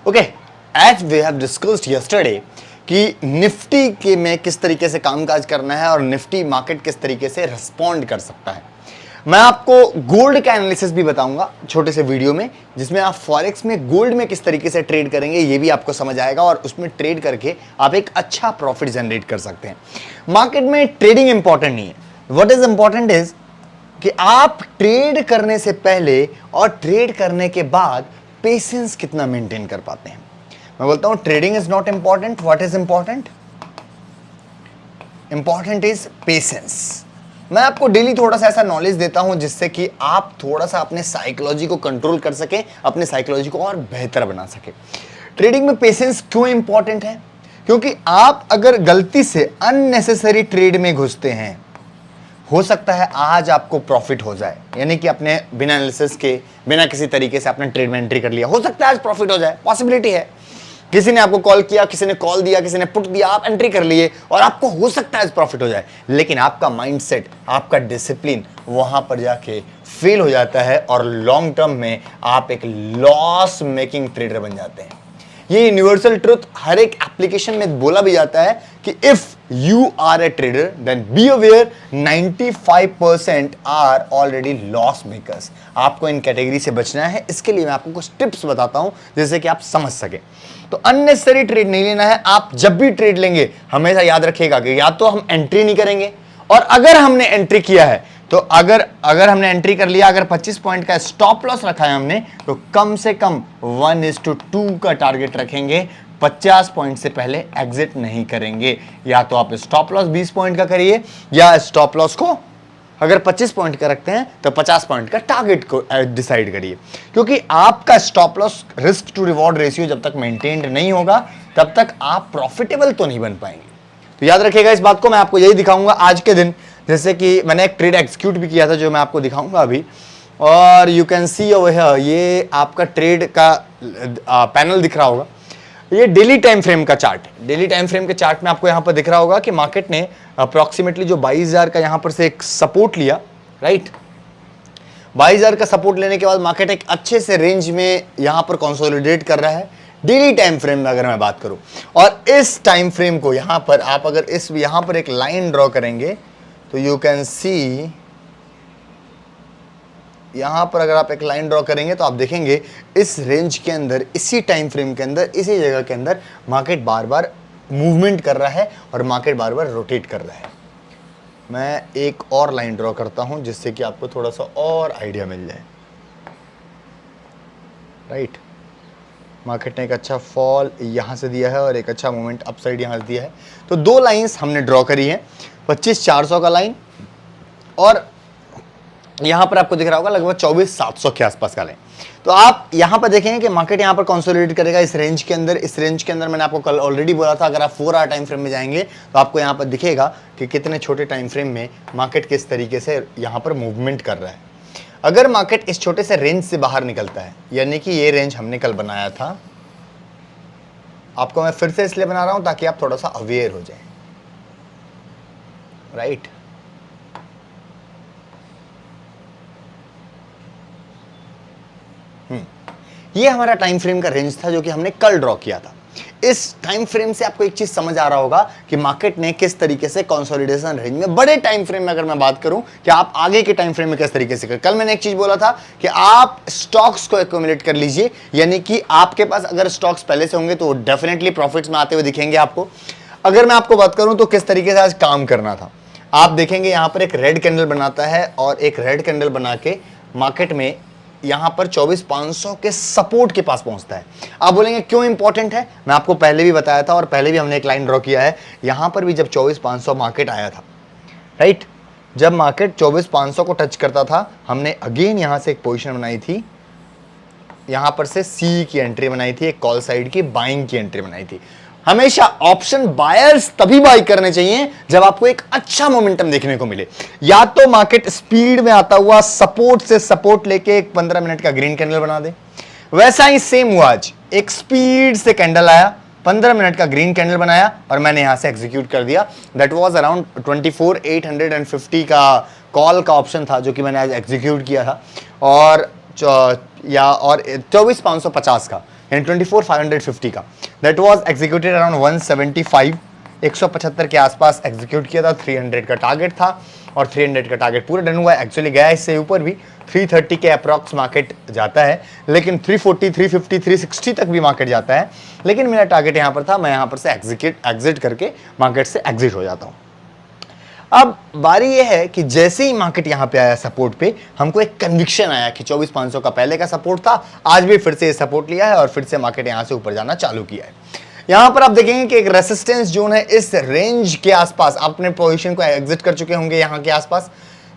Okay, as we have discussed yesterday कि निफ्टी के में किस तरीके से कामकाज करना है और निफ्टी मार्केट किस तरीके से रिस्पॉन्ड कर सकता है। मैं आपको गोल्ड का एनालिसिस भी बताऊंगा छोटे से वीडियो में, जिसमें आप फॉरेक्स में गोल्ड में किस तरीके से ट्रेड करेंगे ये भी आपको समझ आएगा और उसमें ट्रेड करके आप एक अच्छा प्रॉफिट जनरेट कर सकते हैं। मार्केट में ट्रेडिंग इंपॉर्टेंट नहीं है, व्हाट इज इंपॉर्टेंट इज कि आप ट्रेड करने से पहले और ट्रेड करने के बाद पेशेंस कितना मेंटेन कर पाते हैं। मैं बोलता हूं trading is not important, what is important? Important is patience. मैं आपको डेली थोड़ा सा ऐसा नॉलेज देता हूं जिससे कि आप थोड़ा सा अपने साइकोलॉजी को कंट्रोल कर सके, अपने साइकोलॉजी को और बेहतर बना सके। ट्रेडिंग में पेशेंस क्यों इंपॉर्टेंट है? क्योंकि आप अगर गलती से अननेसेसरी ट्रेड में घुसते हैं, हो सकता है आज आपको प्रॉफिट हो जाए, यानी कि अपने बिना एनालिसिस के, बिना किसी तरीके से आपने ट्रेड में एंट्री कर लिया, हो सकता है आज प्रॉफिट हो जाए, पॉसिबिलिटी है। किसी ने आपको कॉल किया, किसी ने कॉल दिया, किसी ने पुट दिया, आप एंट्री कर लिए और आपको हो सकता है आज प्रॉफिट हो जाए, लेकिन आपका माइंडसेट, आपका डिसिप्लिन वहां पर जाके फेल हो जाता है और लॉन्ग टर्म में आप एक लॉस मेकिंग ट्रेडर बन जाते हैं। ये यूनिवर्सल ट्रुथ हर एक एप्लीकेशन में बोला भी जाता है कि if you are a trader then be aware 95% are already loss makers. आपको इन कैटेगरी से बचना है, इसके लिए मैं आपको कुछ टिप्स बताता हूं जिससे कि आप समझ सके। तो अननेसेसरी ट्रेड नहीं लेना है। आप जब भी ट्रेड लेंगे हमेशा याद रखिएगा कि या तो हम एंट्री नहीं करेंगे, और अगर हमने एंट्री किया है तो अगर हमने एंट्री कर लिया, अगर 25 पॉइंट का स्टॉप लॉस रखा है हमने, तो कम से कम 1:2 का टारगेट रखेंगे। 50 पॉइंट से पहले एग्जिट नहीं करेंगे। या तो आप स्टॉप लॉस 20 पॉइंट का करिए, या स्टॉप लॉस को अगर 25 पॉइंट का रखते हैं तो 50 पॉइंट का टारगेट को डिसाइड करिए। क्योंकि आपका stop loss risk to reward ratio जब तक मेंटेन्ड नहीं होगा तब तक आप प्रॉफिटेबल तो नहीं बन पाएंगे। तो याद रखिएगा इस बात को। मैं आपको यही दिखाऊंगा आज के दिन, जैसे कि मैंने एक ट्रेड एग्जीक्यूट भी किया था जो मैं आपको दिखाऊंगा अभी। और you can see over here, ये आपका ट्रेड का पैनल दिख रहा होगा। ये डेली टाइम फ्रेम का चार्ट है। डेली टाइम फ्रेम के चार्ट में आपको यहां पर दिख रहा होगा कि मार्केट ने अप्रॉक्सीमेटली जो 22,000 का यहां पर से एक सपोर्ट लिया, राइट। 22,000 का सपोर्ट लेने के बाद मार्केट एक अच्छे से रेंज में यहां पर कंसोलिडेट कर रहा है डेली टाइम फ्रेम में अगर मैं बात करूं। और इस टाइम फ्रेम को यहां पर आप अगर इस यहां पर एक लाइन ड्रॉ करेंगे तो यू कैन सी, यहां पर अगर आप एक लाइन ड्रॉ करेंगे तो आप देखेंगे इस रेंज के अंदर, इसी टाइम फ्रेम के अंदर, इसी जगह के अंदर मार्केट बार बार मूवमेंट कर रहा है और मार्केट बार बार रोटेट कर रहा है। मैं एक और लाइन ड्रॉ करता हूं जिससे कि आपको थोड़ा सा और आइडिया मिल जाए, राइट। मार्केट ने एक अच्छा फॉल यहां से दिया है और एक अच्छा मूवमेंट अपसाइड यहां से दिया है। तो दो लाइंस हमने ड्रॉ करी है, 25,400 का लाइन और यहां पर आपको दिख रहा होगा लगभग 24,700 के आसपास का लाइन। तो आप यहां पर देखेंगे कि मार्केट यहां पर कंसोलिडेट करेगा इस रेंज के अंदर। इस रेंज के अंदर मैंने आपको कल ऑलरेडी बोला था, अगर आप 4 आवर टाइम फ्रेम में जाएंगे तो आपको यहां पर दिखेगा कि कितने छोटे टाइम फ्रेम में मार्केट किस तरीके से यहां पर मूवमेंट कर रहा है। अगर मार्केट इस छोटे से रेंज से बाहर निकलता है, यानी कि ये रेंज हमने कल बनाया था, आपको मैं फिर से इसलिए बना रहा हूं ताकि आप थोड़ा सा अवेयर हो जाए, राइट। ये हमारा टाइम फ्रेम का रेंज था जो कि हमने कल ड्रॉ किया था। इस टाइम फ्रेम से आपको एक चीज समझ आ रहा होगा कि मार्केट ने किस तरीके से कंसोलिडेशन रेंज में, बड़े टाइम फ्रेम में अगर मैं बात करूं कि आप आगे के टाइम फ्रेम में किस तरीके से कर। कल मैंने एक चीज बोला था कि आप स्टॉक्स को एक्यूमुलेट कर लीजिए, यानी कि आपके पास अगर स्टॉक्स पहले से होंगे तो डेफिनेटली प्रॉफिट्स में आते हुए दिखेंगे आपको। अगर मैं आपको बात करूं तो किस तरीके से आज काम करना था, आप देखेंगे यहां पर एक रेड कैंडल बनाता है और एक रेड कैंडल बना के मार्केट में यहां पर 24,500 के सपोर्ट के पास पहुंचता है। आप बोलेंगे क्यों इंपॉर्टेंट है? मैं आपको पहले भी बताया था और पहले भी हमने एक लाइन ड्रॉ किया है। यहां पर भी जब 24,500 मार्केट आया था, राइट, जब मार्केट 24,500 को टच करता था, हमने अगेन यहां से एक पोजीशन बनाई थी, यहां पर से सी की एंट्री बनाई थी, एक कॉल साइड की बाइंग की एंट्री बनाई थी। हमेशा ऑप्शन बायर्स तभी बाय करने चाहिए जब आपको एक अच्छा मोमेंटम देखने को मिले। या तो मार्केट स्पीड में आता हुआ सपोर्ट से सपोर्ट लेके एक 15 मिनट का ग्रीन कैंडल बना दे, वैसा ही सेम हुआ आज। एक स्पीड से कैंडल आया, 15 मिनट का ग्रीन कैंडल बनाया और मैंने यहां से एग्जीक्यूट कर दिया। दैट वाज अराउंड 24,850 का कॉल का ऑप्शन था जो कि मैंने आज एग्जीक्यूट किया था, और 24,550 का, यानी 24,550 का। दैट वाज एग्जीक्यूटेड अराउंड 175, 175 के आसपास एग्जीक्यूट किया था। 300 का टारगेट था और 300 का टारगेट पूरा डन हुआ है। एक्चुअली गया इससे ऊपर भी 330 के अप्रॉक्स मार्केट जाता है, लेकिन 340, 350, 360 तक भी मार्केट जाता है, लेकिन मेरा टारगेट यहां पर था, मैं यहां पर से एग्जिट करके मार्केट से एग्जिट हो जाता हूं। अब बारी यह है कि जैसे ही मार्केट यहां पे आया सपोर्ट पे, हमको एक कन्विक्शन आया कि 24,500 का पहले का सपोर्ट था, आज भी फिर से सपोर्ट लिया है और फिर से मार्केट यहां से ऊपर जाना चालू किया है। यहां पर आप देखेंगे कि एक रेसिस्टेंस जोन है इस रेंज के आसपास, आपने पोजीशन को एग्जिट कर चुके होंगे यहां के आसपास।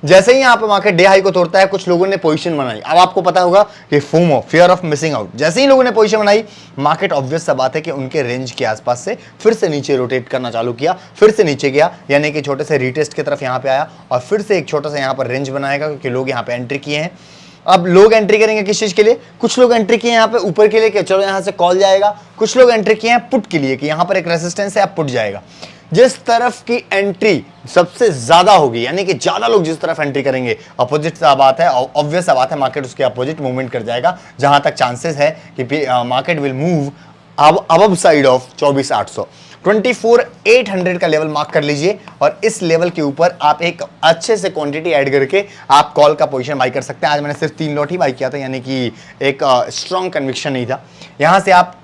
जैसे ही यहां पर मार्केट डे हाई को तोड़ता है, कुछ लोगों ने पोजीशन बनाई। अब आपको पता होगा कि FOMO, fear of missing out, जैसे ही लोगों ने पोजीशन बनाई, मार्केट ऑब्वियस सा बात है कि उनके रेंज के आसपास से फिर से नीचे रोटेट करना चालू किया, फिर से नीचे गया, यानी कि छोटे से रीटेस्ट की तरफ यहां पे आया और फिर से एक छोटा सा यहां पर रेंज बनाएगा, क्योंकि लोग यहां पे एंट्री किए हैं। अब लोग एंट्री करेंगे किस चीज के लिए? कुछ लोग एंट्री किए यहाँ पे ऊपर के लिए कि चलो यहां से कॉल जाएगा, कुछ लोग एंट्री किए हैं पुट के लिए कि यहां पर एक रेसिस्टेंस है, अब पुट जाएगा। जिस तरफ की एंट्री सबसे ज्यादा होगी, यानी कि ज्यादा लोग जिस तरफ एंट्री करेंगे, अपोजिट सा बात है, ऑब्वियस सा बात है, मार्केट उसके अपोजिट मूवमेंट कर जाएगा। जहां तक चांसेस है कि मार्केट विल मूव अब साइड ऑफ 24,800, 24,800 का लेवल मार्क कर लीजिए और इस लेवल के ऊपर आप एक अच्छे से क्वांटिटी ऐड करके आप कॉल का पोजीशन बाई कर सकते हैं। आज मैंने सिर्फ 3 लॉट ही बाई किया था, यानी कि एक स्ट्रॉन्ग कन्विक्शन नहीं था। यहां से आप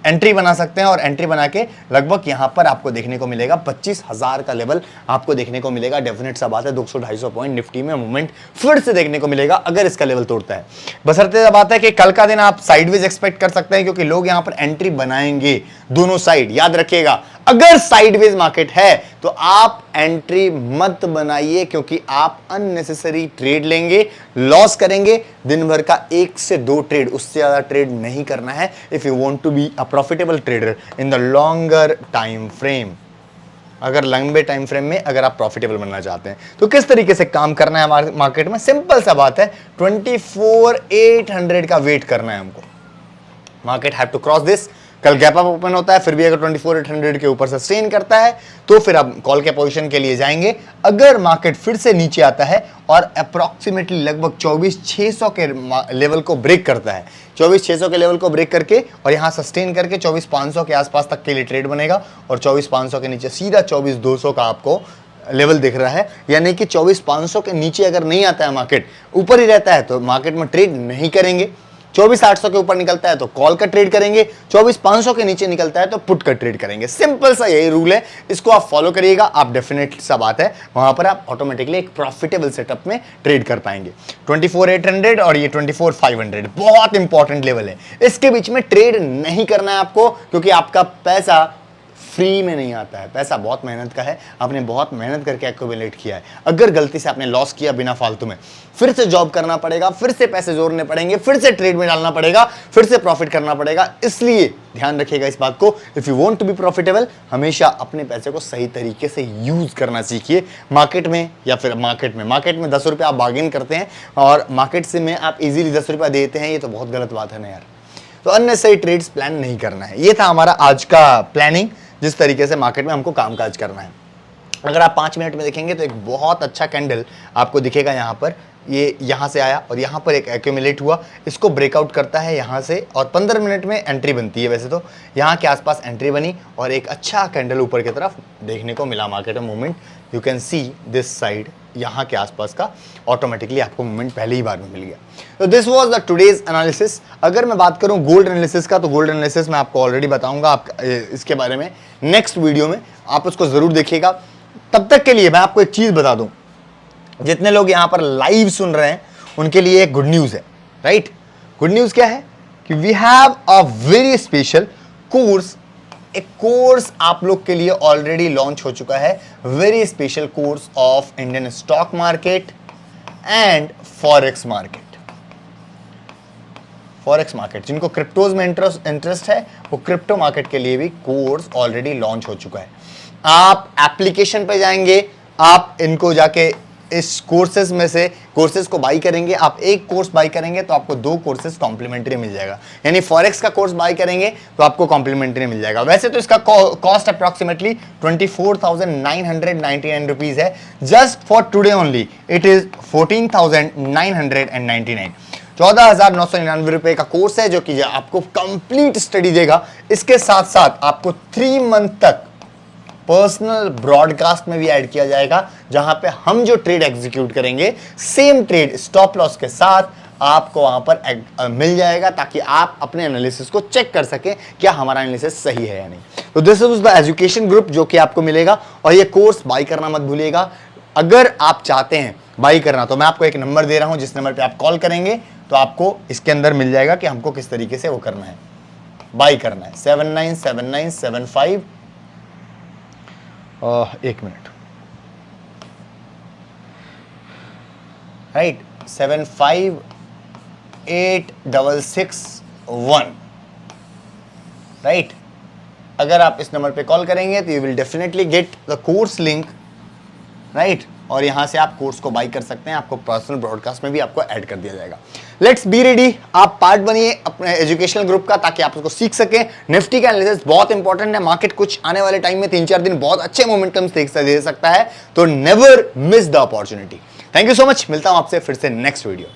एंट्री बना सकते हैं और एंट्री बना के लगभग यहां पर आपको देखने को मिलेगा 25,000 का लेवल आपको देखने को मिलेगा। डेफिनेट सा बात है, 200-250 पॉइंट निफ्टी में मूवमेंट फिर से देखने को मिलेगा अगर इसका लेवल तोड़ता है। बशर्ते बात है कि कल का दिन आप साइडवेज एक्सपेक्ट कर सकते हैं, क्योंकि लोग यहां पर एंट्री बनाएंगे दोनों साइड। याद रखिएगा, अगर साइडवेज मार्केट है तो आप एंट्री मत बनाइए, क्योंकि आप अननेसेसरी ट्रेड लेंगे, लॉस करेंगे। दिन भर का 1 से 2 ट्रेड, उससे ज्यादा ट्रेड नहीं करना है if you want to be a profitable trader in the longer time frame. अगर लंबे टाइम फ्रेम में अगर आप प्रॉफिटेबल बनना चाहते हैं तो किस तरीके से काम करना है मार्केट में? सिंपल सा बात है, 24,800 का वेट करना है हमको। Market have to cross this. कल गैप अप ओपन होता है, फिर भी अगर 24,800 के ऊपर सस्टेन करता है तो फिर आप कॉल के पोजीशन के लिए जाएंगे। अगर मार्केट फिर से नीचे आता है और अप्रॉक्सीमेटली लगभग 24,600 के लेवल को ब्रेक करता है, 24,600 के लेवल को ब्रेक करके और यहां सस्टेन करके 24,500 के आसपास तक के लिए ट्रेड बनेगा और 24,500 के नीचे सीधा 24,200 का आपको लेवल दिख रहा है। यानी कि 24,500 के नीचे अगर नहीं आता है मार्केट, ऊपर ही रहता है तो मार्केट में ट्रेड नहीं करेंगे। 24,800 के ऊपर निकलता है तो कॉल का ट्रेड करेंगे, 24,500 के नीचे निकलता है तो पुट का ट्रेड करेंगे। सिंपल सा यही रूल है, इसको आप फॉलो करिएगा, आप डेफिनेट सा बात है वहां पर आप ऑटोमेटिकली एक प्रॉफिटेबल सेटअप में ट्रेड कर पाएंगे। 24,800 और ये 24,500 बहुत इंपॉर्टेंट लेवल है, इसके बीच में ट्रेड नहीं करना है आपको, क्योंकि आपका पैसा फ्री में नहीं आता है। पैसा बहुत मेहनत का है, आपने बहुत मेहनत करके एक्यूमुलेट किया है। अगर गलती से आपने लॉस किया बिना फालतू में, फिर से जॉब करना पड़ेगा, फिर से पैसे जोड़ने पड़ेंगे, फिर से ट्रेड में डालना पड़ेगा, फिर से प्रॉफिट करना पड़ेगा। इसलिए ध्यान रखिएगा इस बात को, if you want to be profitable, हमेशा अपने पैसे को सही तरीके से यूज करना सीखिए। मार्केट में या फिर मार्केट में 10 रुपये आप बार्गेन करते हैं और मार्केट से में आप इजीली 10 रुपया देते हैं, ये तो बहुत गलत बात है ना यार। तो अननेसेसरी ट्रेड्स प्लान नहीं करना है। ये था हमारा आज का प्लानिंग, जिस तरीके से मार्केट में हमको कामकाज करना है। अगर आप 5 मिनट में देखेंगे तो एक बहुत अच्छा कैंडल आपको दिखेगा यहाँ पर। ये यहाँ से आया और यहाँ पर एक एक्यूमुलेट हुआ, इसको ब्रेकआउट करता है यहाँ से और 15 मिनट में एंट्री बनती है। वैसे तो यहाँ के आसपास एंट्री बनी और एक अच्छा कैंडल ऊपर की तरफ देखने को मिला मार्केट में movement. You can see this side, यहाँ के आसपास का ऑटोमेटिकली आपको मूवमेंट पहले ही बार में मिल गया। तो this was the today's analysis. अगर मैं बात करूं गोल्ड एनालिसिस का, तो गोल्ड एनालिसिस मैं आपको ऑलरेडी बताऊंगा आप इसके बारे में नेक्स्ट वीडियो में, आप उसको जरूर देखिएगा। तब तक के लिए मैं आपको एक चीज बता दूं, जितने लोग यहां पर लाइव सुन रहे हैं उनके लिए एक गुड न्यूज है, राइट? गुड न्यूज क्या है कि we have a very special course. एक कोर्स आप लोग के लिए ऑलरेडी लॉन्च हो चुका है, very special course of Indian stock market and forex market. Forex market, जिनको क्रिप्टोज में इंटरेस्ट है, वो क्रिप्टो मार्केट के लिए भी कोर्स ऑलरेडी लॉन्च हो चुका है। आप एप्लीकेशन पे जाएंगे, आप इनको जाके इस कोर्सेज में से कोर्सेज को बाई करेंगे। आप एक कोर्स बाई करेंगे तो आपको 2 कोर्सेज कॉम्प्लीमेंट्री मिल जाएगा, यानी फॉरेक्स का कोर्स बाई करेंगे तो आपको कॉम्प्लीमेंट्री मिल जाएगा। वैसे तो इसका कॉस्ट अप्रॉक्सीमेटली 24,999 रुपीज है। Just for today only it is 14,999। 14,999 रुपए का कोर्स है जो कि आपको कंप्लीट स्टडी देगा। इसके साथ साथ आपको 3 मंथ तक पर्सनल ब्रॉडकास्ट में भी ऐड किया जाएगा, जहां पे हम जो ट्रेड एग्जीक्यूट करेंगे सेम ट्रेड स्टॉप लॉस के साथ आपको वहां पर मिल जाएगा, ताकि आप अपने एनालिसिस को चेक कर सके क्या हमारा एनालिसिस सही है या नहीं। तो this is the education group जो कि आपको मिलेगा, और ये कोर्स बाय करना मत भूलिएगा। अगर आप चाहते हैं बाई करना तो मैं आपको एक नंबर दे रहा हूं, जिस नंबर पे आप कॉल करेंगे तो आपको इसके अंदर मिल जाएगा कि हमको किस तरीके से वो करना है, बाई करना है। 797975 एक मिनट, राइट, 758661, राइट। अगर आप इस नंबर पे कॉल करेंगे तो you will definitely get the course link, right, और यहां से आप कोर्स को बाई कर सकते हैं। आपको पर्सनल ब्रॉडकास्ट में भी आपको ऐड कर दिया जाएगा। लेट्स बी रेडी, आप पार्ट बनिए अपने एजुकेशनल ग्रुप का, ताकि आप उसको सीख सकें। निफ्टी का एनालिसिस बहुत इंपॉर्टेंट है। मार्केट कुछ आने वाले टाइम में 3-4 दिन बहुत अच्छे मोमेंटम्स दे सकता है, तो never miss the opportunity. Thank you so much, मिलता हूं आपसे फिर से नेक्स्ट वीडियो।